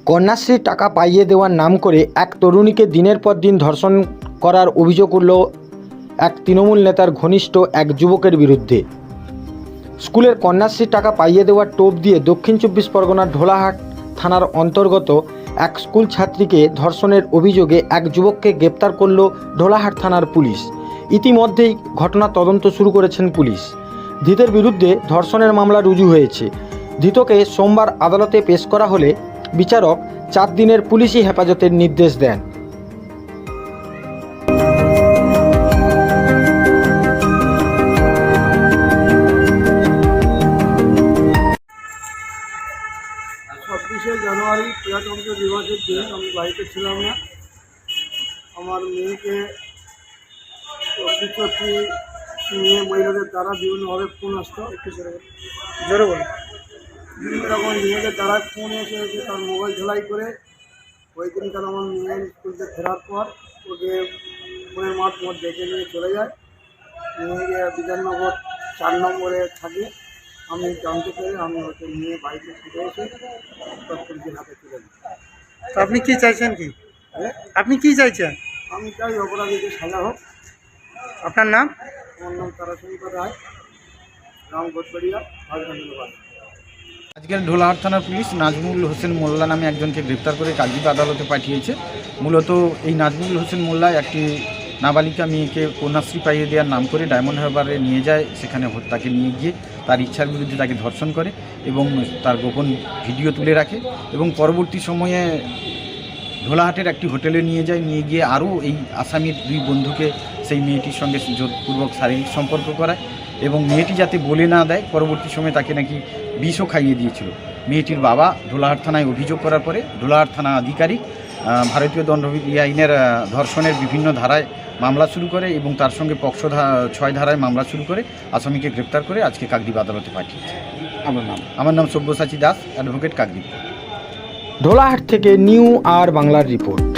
কন্যাশ্রীর টাকা পাইয়ে দেওয়ার নাম করে এক তরুণীকে দিনের পর দিন ধর্ষণ করার অভিযোগ উঠল এক তৃণমূল নেতার ঘনিষ্ঠ এক যুবকের বিরুদ্ধে। স্কুলের কন্যাশ্রীর টাকা পাইয়ে দেওয়ার টোপ দিয়ে দক্ষিণ 24 পরগনার ঢোলাহাট থানার অন্তর্গত এক স্কুল ছাত্রীকে ধর্ষণের অভিযোগে এক যুবককে গ্রেপ্তার করল ঢোলাহাট থানার পুলিশ। ইতিমধ্যেই ঘটনা তদন্ত শুরু করেছেন পুলিশ। ধৃতের বিরুদ্ধে ধর্ষণের মামলা রুজু হয়েছে। ধৃতকে সোমবার আদালতে পেশ করা হলে বিচারক 4 দিনের পুলিশি হেফাজতের নির্দেশ দেন। জানুয়ারি প্রজাতন্ত্র দিবসের দিন আমি বাড়িতে ছিলাম না। আমার মেয়েকে শিক্ষার্থী মেয়ে মহিলাদের দ্বারা বিভিন্নভাবে ফোন আসতো, একটু জোরে বলে বিভিন্ন রকম মেয়েদের দ্বারা ফোন এসে তার মোবাইল ঝোলাই করে ওই দিনকার আমার মেয়ের স্কুলতে ফেরার পর ওকে ফোনের মাধ্যমে ডেকে নিয়ে চলে যায়। মেয়েকে বিধাননগর 4 নম্বরে থাকে। আমি জানতে পেরে আমি ওকে নিয়ে বাড়িতে ফিরে এসে পুলিশের হাতে তুলে দিই। তো আপনি কি চাইছেন? আপনি কি চাইছেন? আমি চাই অপরাধীকে সাজা হোক। আপনার নাম? আমার নাম তারাশঙ্কর রায়, গ্রাম গোটবাড়িয়া, হাজরাঙ্গিবাদ। আজকের ঢোলাহাট থানার পুলিশ নাজমুল হোসেন মোল্লা নামে একজনকে গ্রেপ্তার করে কাকদ্বীপ আদালতে পাঠিয়েছে। মূলত এই নাজমুল হোসেন মোল্লা একটি নাবালিকা মেয়েকে কন্যাশ্রী পাইয়ে দেওয়ার নাম করে ডায়মন্ড হারবারে নিয়ে যায়। সেখানে তাকে নিয়ে গিয়ে তার ইচ্ছার বিরুদ্ধে তাকে ধর্ষণ করে এবং তার গোপন ভিডিও তুলে রাখে এবং পরবর্তী সময়ে ঢোলাহাটের একটি হোটেলে নিয়ে যায়। নিয়ে গিয়ে আরও এই আসামির 2 বন্ধুকে সেই মেয়েটির সঙ্গে জোরপূর্বক শারীরিক সম্পর্ক করায় এবং মেয়েটি যাতে বলে না দেয় পরবর্তী সময়ে তাকে নাকি বিষও খাইয়ে দিয়েছিল। মেয়েটির বাবা ঢোলাহাট থানায় অভিযোগ করার পরে ঢোলাহাট থানা আধিকারিক ভারতীয় দণ্ডবিধি আইনের ধর্ষণের বিভিন্ন ধারায় মামলা শুরু করে এবং তার সঙ্গে পক্সো 6 ধারায় মামলা শুরু করে আসামিকে গ্রেপ্তার করে আজকে কাকদ্বীপ আদালতে পাঠিয়েছে। আমার নাম সব্যসাচী দাস, অ্যাডভোকেট, কাকদ্বীপ। ঢোলাহাট থেকে নিউ আর বাংলার রিপোর্ট।